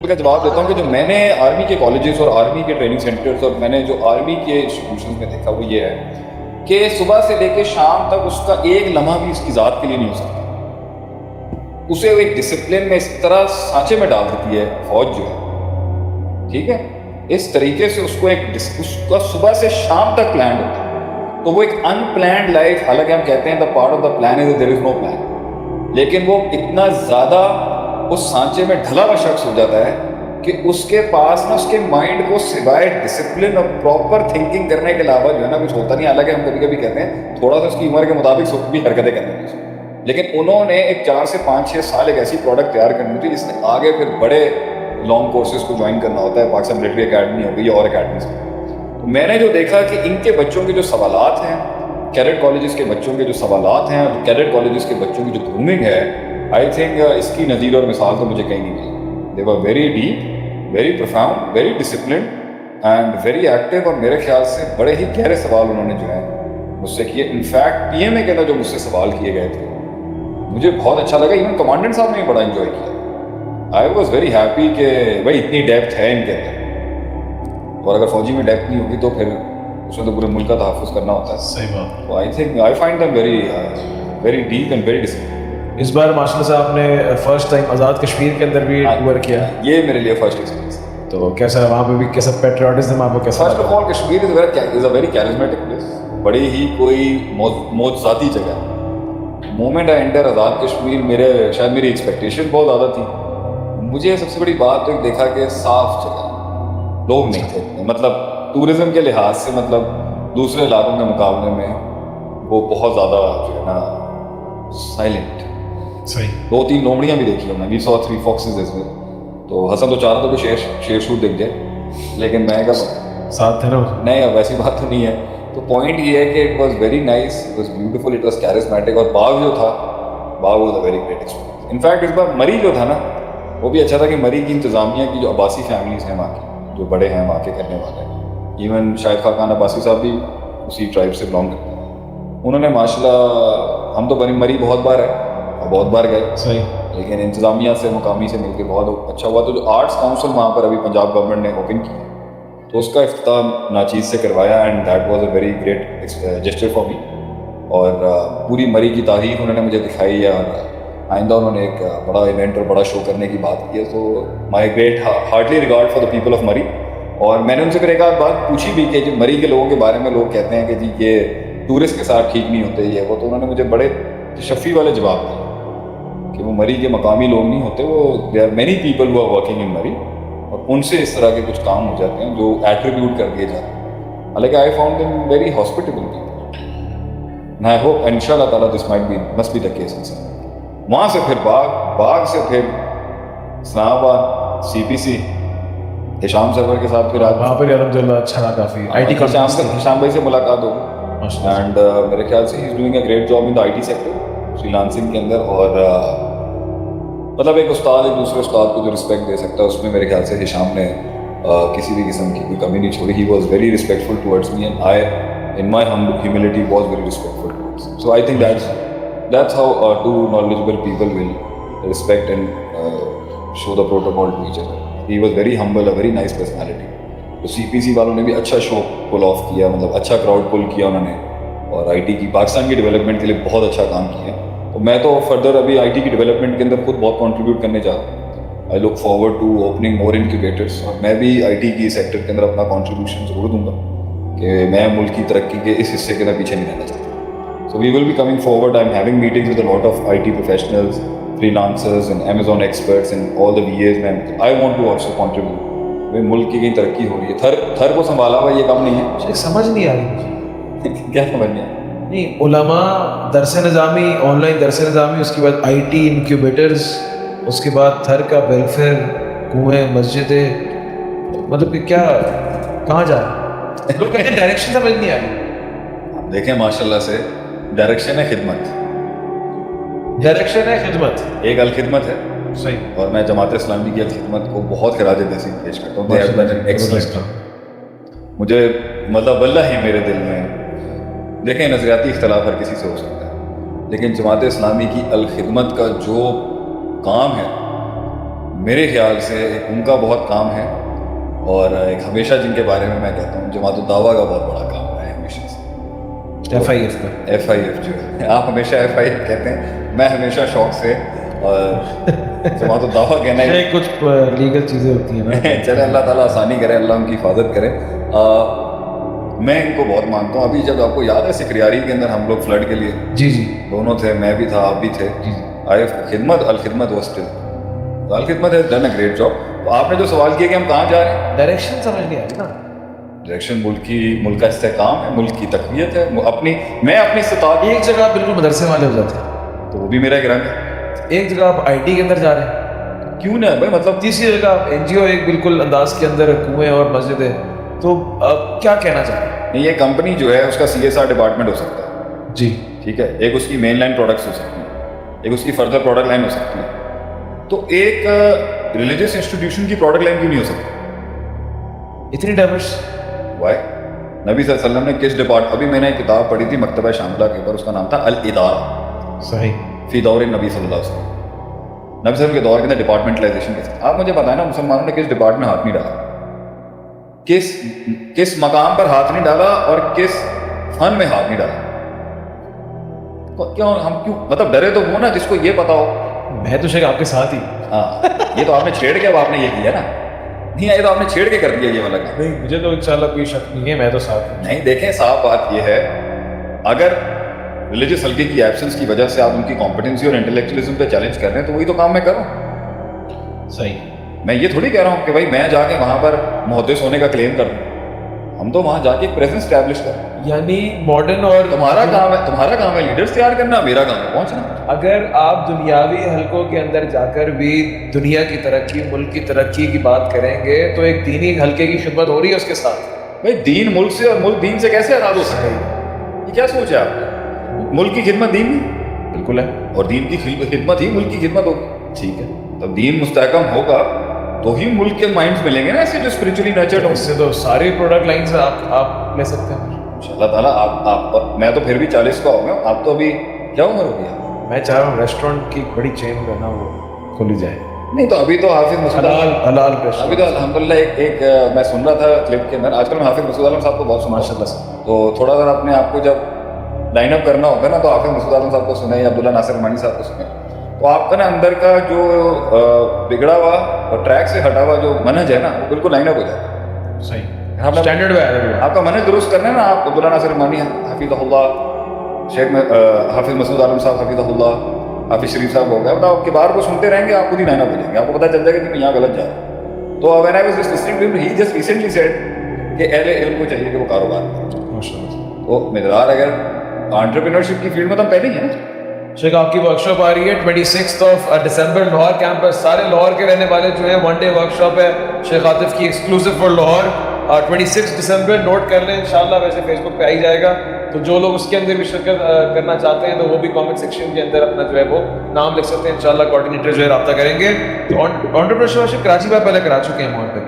کا جواب دیتا ہوں کہ جو میں نے آرمی کے کالجز اور آرمی کے ٹریننگ سینٹرز اور میں نے جو آرمی کے انسٹیٹیوشنز میں دیکھا وہ یہ ہے کہ صبح سے لے کے شام تک اس کا ایک لمحہ بھی اس کی ذات کے لیے نہیں ہو سکتا. اسے وہ ایک ڈسپلن میں اس طرح سانچے میں ڈال دیتی ہے فوج جو ہے, ٹھیک ہے, اس طریقے سے اس کو اس کا صبح سے شام تک پلانڈ ہوتا ہے. تو وہ ایک ان پلانڈ لائف, حالانکہ ہم کہتے ہیں the part of the plan is there is no plan, لیکن وہ اتنا زیادہ اس سانچے میں ڈھلا ہوا شخص ہو جاتا ہے کہ اس کے پاس نا اس کے مائنڈ کو سوائے ڈسپلن اور پراپر تھنکنگ کرنے کے علاوہ جو ہے نا کچھ ہوتا نہیں. حالانکہ ہم کبھی کبھی کہتے ہیں تھوڑا سا اس کی عمر کے مطابق بھی حرکتیں کرنی ہیں, لیکن انہوں نے ایک 4 سے 5-6 سال ایک ایسی پروڈکٹ تیار کرنی تھی جس نے آگے پھر بڑے لانگ کورسز کو جوائن کرنا ہوتا ہے, پاکستان ملٹری اکیڈمی ہو گئی یا اور اکیڈمیز. تو میں نے جو دیکھا کہ ان کے بچوں کے جو سوالات ہیں, کیڈٹ کالجز کے بچوں کے جو سوالات ہیں, اور کیڈٹ کالجز کے بچوں کی جو گرومنگ ہے, آئی تھنک اس کی نظیر اور مثال تو مجھے کہیں نہیں ملی. They were very deep, very profound, very disciplined and very active, اور میرے خیال سے بڑے ہی گہرے سوال انہوں نے جو ہے مجھ سے کیے. انفیکٹ پی ایم اے کے اندر جو مجھ سے سوال کیے گئے تھے مجھے بہت اچھا لگا. ایون کمانڈنٹ صاحب نے بھی بڑا انجوائے کیا. آئی واز ویری ہیپی کہ بھائی اتنی ڈیپتھ ہے ان کے اندر, اور اگر فوجی میں ڈیپتھ نہیں ہوگی تو پھر اس میں تو پورے ملک کا تحفظ کرنا ہوتا ہے. صحیح بات. تو I think I find them very deep and very discipline. اس بار ماشاء اللہ سے آپ نے فرسٹ ٹائم آزاد کشمیر کے اندر بھی ٹور کیا, یہ میرے لیے فرسٹ ایکسپیرینس. تو کیسا وہاں پہ بھی کیسا پیٹریوٹزم آپ کو کیسا؟ First of all Kashmir is a very charismatic place, بڑی ہی کوئی معجزاتی جگہ ہے. Moment I enter Azad Kashmir, شاید میری ایکسپیکٹیشن بہت زیادہ تھی. مجھے سب سے بڑی بات تو ایک دیکھا کہ صاف جگہ, لوگ نہیں تھے, مطلب ٹورزم کے لحاظ سے, مطلب دوسرے علاقوں کے مقابلے میں وہ بہت زیادہ جو ہے نا سائلنٹ. صحیح. 2-3 لومڑیاں بھی دیکھی ہوں میں, وی سو 3 foxes as well. تو حسن تو چاہ رہا تھا کہ شیر شور دیکھ جائے, لیکن میں کہا ساتھ تھے نا نہیں, اب ویسی بات تو نہیں ہے. تو پوائنٹ یہ ہے کہ it was very nice, it was beautiful, it was charismatic. اور باغ جو تھا, Bagh was a very great experience. In fact اس بار مری جو تھا نا وہ بھی اچھا تھا کہ مری کی انتظامیہ کی جو عباسی فیملیز ہیں وہاں کی, جو بڑے ہیں وہاں کے کرنے والے ہیں, ایون شاہد خاقان عباسی صاحب بھی اسی ٹرائب سے بلانگ کرتے ہیں. انہوں نے ماشاءاللہ, ہم تو بنی مری بہت بار ہے اور بہت بار گئے, صحیح, لیکن انتظامیہ سے مقامی سے مل کے بہت اچھا ہوا. تو جو آرٹس کاؤنسل وہاں پر ابھی پنجاب گورنمنٹ نے اوپن کی تو اس کا افتتاح ناچیز سے کروایا, and that was a very great gesture for me. اور پوری مری کی تاریخ انہوں نے مجھے دکھائی, اور آئندہ انہوں نے ایک بڑا ایونٹ اور بڑا شو کرنے کی بات کی ہے. تو my great heartly regard for the people of Murree. اور میں نے ان سے پھر ایک آدھ بات پوچھی بھی کہ جو مری کے لوگوں کے بارے میں لوگ کہتے ہیں کہ جی یہ ٹورسٹ کے ساتھ ٹھیک نہیں ہوتے یہ وہ, تو انہوں نے مجھے بڑے تشفی والے جواب دیے کہ وہ مری کے مقامی لوگ نہیں ہوتے, وہ they are many people who are working in Murree, اور ان سے اس طرح کے کچھ کام ہو جاتے ہیں جو ایٹریبیوٹ کر دیے جاتے ہیں. حالانکہ I found them very hospitable people, and I hope ان شاء اللہ تعالیٰ this might be must be the case in some. وہاں سے پھر باغ سے پھر اسلام آباد CPC ہشام سرور کے ساتھ پھر وہاں پر الحمدللہ اچھا رہا کافی. ہشام بھائی سے ملاقات ہو گئی, اینڈ میرے خیال سے he is doing a great job in the IT sector freelancing کے اندر. اور مطلب ایک استاد ایک دوسرے استاد کو جو رسپیکٹ دے سکتا ہے اس میں میرے خیال سے ہشام نے کسی بھی قسم کی کوئی کمی نہیں چھوڑی. He was very respectful towards me, and I in my humility was very respectful towards him. So I think that's how two knowledgeable people will respect and show the protocol to each other. He was very humble, a very nice personality. تو CPC والوں نے بھی اچھا شو پل of کیا, مطلب اچھا crowd پل کیا انہوں نے, اور IT کی پاکستان کی ڈیولپمنٹ کے لیے بہت اچھا کام کیا. تو میں تو فردر ابھی IT کی ڈیولپمنٹ کے اندر خود بہت کنٹریبیوٹ کرنے جا رہا ہوں. I look forward to opening more incubators, اور میں بھی IT کی سیکٹر کے اندر اپنا کنٹریبیوشن ضرور دوں گا کہ میں ملک کی ترقی کے اس حصے کے اندر پیچھے نہیں رہنا چاہتا. So we will be coming forward. I'm having meetings with a lot of IT professionals, freelancers and Amazon experts and all the VAs. I want to also contribute. ملک کی کہیں ترقی ہو رہی ہے, تھر کو سنبھالا ہوا یہ کام نہیں ہے. سمجھ نہیں آ رہی کیا سمجھ نہیں آ رہی؟ نہیں, علماء درس نظامی, آن لائن درس نظامی, اس کے بعد IT انکیوبیٹرز, اس کے بعد تھر کا ویلفیئر, کنویں, مسجدیں, مطلب کہ کیا کہاں جا رہے ہیں لوگ؟ کہتے ہیں ڈائریکشن سمجھ نہیں آ رہی. دیکھیں ماشاء اللہ سے ڈائریکشن ہے خدمت, ڈائریکشن ہے خدمت, ایک الخدمت ہے. صحیح. اور میں جماعت اسلامی کی الخدمت کو بہت خراج تحسین پیش کرتا ہوں. They have done an excellent job. مجھے مطلب واللہ ہی میرے دل میں, دیکھیں نظریاتی اختلاف ہر کسی سے ہو سکتا ہے, لیکن جماعت اسلامی کی الخدمت کا جو کام ہے میرے خیال سے ایک ان کا بہت کام ہے، اور ایک ہمیشہ جن کے بارے میں کہتا ہوں جماعت الدعویٰ کا بہت بڑا کام رہا ہے ہمیشہ سے، FIF کا. FIF جو ہے، آپ ہمیشہ FIF کہتے ہیں، میں ہمیشہ شوق سے اور جماعت الدعویٰ کہنا ہے کچھ لیگل چیزیں ہوتی ہیں نا. چلے اللہ تعالیٰ آسانی کرے، اللہ ان کی حفاظت کرے. میں ان کو بہت مانتا ہوں. ابھی جب آپ کو یاد ہے سکریاری کے اندر ہم لوگ فلڈ کے لیے جی جی دونوں تھے، میں بھی تھا، آپ بھی تھے. جی خدمت Al-Khidmat وسٹل Al-Khidmat has done a great job. تو آپ نے جو سوال کیا کہ ہم کہاں جا رہے ہیں، ڈائریکشن سمجھ نہیں آ رہی نا. ڈائریکشن ملک کا استحکام ہے، ملک کی تقویت ہے، میں اپنی استطاعت. ایک جگہ آپ بالکل مدرسے والے ہو جاتے ہیں، تو وہ بھی میرا ایک رنگ ہے. ایک جگہ آپ IT کے اندر جا رہے ہیں، کیوں نہ بھائی، مطلب تیسری جگہ آپ NGO ایک بالکل انداز کے اندر کنویں اور مسجد ہے. تو آپ کیا کہنا چاہ رہے ہیں؟ نہیں، یہ کمپنی جو ہے اس کا CSR ڈپارٹمنٹ ہو سکتا ہے، جی ٹھیک ہے، ایک اس کی مین لائن پروڈکٹس ہو سکتی ہیں، ایک اس کی فردر پروڈکٹ لائن ہو سکتی ہے. تو ایک ریلیجیس انسٹیٹیوشن کی پروڈکٹ لائن کیوں نہیں ہو سکتی؟ اتنی ڈائورس. وائی؟ نبی صلی اللہ علیہ وسلم نے کس ڈپارٹ ابھی میں نے ایک کتاب پڑھی تھی مکتبہ شاملہ کے اوپر، اس کا نام تھا الادارہ صحیح. فی دور نبی صلی اللہ علیہ وسلم. نبی صلی اللہ علیہ وسلم کے دور کے اندر ڈپارٹمنٹلائزیشن کے ساتھ آپ مجھے بتائیں نا، مسلمانوں نے کس ڈپارٹمنٹ میں ہاتھ نہیں ڈالا، کس مقام پر ہاتھ نہیں ڈالا، اور کس فن میں ہاتھ نہیں ڈالا؟ کیوں مطلب ڈرے تو وہ نا جس کو یہ پتا ہو. میں تو شیخ آپ کے ساتھ ہی. ہاں، یہ تو آپ نے چھیڑ کے اب آپ نے یہ کیا نا، نہیں یہ تو آپ نے چھیڑ کے کر دیا یہ والا کام. نہیں مجھے تو انشاءاللہ کوئی شک نہیں ہے، میں تو ساتھ ہوں. نہیں دیکھیں، صاف بات یہ ہے، اگر ریلیجیس حلقے کی ایبسنس کی وجہ سے آپ ان کی کمپٹنسی اور انٹلیکچولیزم پہ چیلنج کر رہے ہیں، تو وہی تو کام میں کروں. صحیح. میں یہ تھوڑی کہہ رہا ہوں کہ بھائی میں جا کے وہاں پر محدث ہونے کا کلیم کر دوں. ہم تو وہاں جا کے ایک پریزنس اسٹیبلش کریں. یعنی ماڈرن اور تمہارا کام ہے لیڈرز تیار کرنا، میرا کام ہے پہنچنا. اگر آپ دنیاوی حلقوں کے اندر جا کر بھی دنیا کی ترقی، ملک کی ترقی کی بات کریں گے، تو ایک دینی حلقے کی خدمت ہو رہی ہے اس کے ساتھ. بھائی دین ملک سے اور ملک دین سے کیسے آزاد ہو سکے؟ یہ کیا سوچ ہے آپ نے؟ ملک کی خدمت دین نہیں بالکل ہے، اور دین کی خدمت ہی ملک کی خدمت ہوگی. ٹھیک ہے. تب دین مستحکم ہوگا تو ہی ملک کے مائنڈز ملیں گے نا ایسے جو اسپرچولی نیچرڈ ہوں. اس سے تو ساری پروڈکٹ لائنس آپ لے سکتے ہیں. اللہ تعالیٰ آپ میں تو پھر بھی 40 کا ہو گیا، آپ تو ابھی کیا عمر ہو گیا؟ میں چاہ رہا ہوں ریسٹورینٹ کی بڑی چین جو ہے نا وہ کھولی جائے. نہیں تو ابھی تو حافظ مسعود حلال ابھی تو الحمدللہ ایک میں سن رہا تھا کلپ کے اندر، آج کل میں حافظ مسعود عالم صاحب کو بہت سنا ماشاء اللہ سے. تو تھوڑا اگر اپنے آپ کو جب لائن اپ کرنا ہوتا ہے نا، تو حافظ مسعود عالم صاحب کو سنیں یا عبداللہ ناصر رحمانی صاحب کو سنیں، تو آپ کا نا اندر کا جو بگڑا ہوا اور ٹریک سے ہٹا ہوا جو منہج ہے نا، وہ بالکل لائن اپ ہو جاتا ہے. صحیح اسٹینڈرڈ پہ آیا. آپ کا منہج درست کرنا ہے نا، آپ عبداللہ ناصر رحمانی حفیظہ اللہ، شیخ حافظ مسعود عالم صاحب حفیظہ اللہ، حافظ شریف صاحب ہو گیا، بتاؤ آپ کبار کو سنتے رہیں گے، آپ خود ہی لائن اپ ہو جائیں گے، آپ کو پتہ چل جائے گا کہ میں یہاں غلط جا رہا ہوں. تو when I was just listening to him, he just recently said کہ اہل علم کو چاہیے کہ وہ کاروبار کریں. ماشاء اللہ. تو مقدار اگر انٹرپرینورشپ کی فیلڈ میں تو ہم پہلے ہی ہیں نا. شیخ آپ کی ورک شاپ آ رہی ہے 26 دسمبر لاہور کیمپس. سارے لاہور کے رہنے والے جو ہیں 1 ڈے ورک شاپ ہے شیخ عاطف کی ایکسکلوسیو فار لاہور. 26 دسمبر نوٹ کر لیں انشاءاللہ. ویسے فیس بک پہ آ ہی جائے گا، تو جو لوگ اس کے اندر بھی شرکت کرنا چاہتے ہیں تو وہ بھی کامنٹ سیکشن کے اندر اپنا جو ہے وہ نام لکھ سکتے ہیں. انشاءاللہ کوآرڈینیٹر جو ہے رابطہ کریں گے. تو انٹرپرینیورشپ کراچی میں پہلے کرا چکے ہیں وہاں پہ.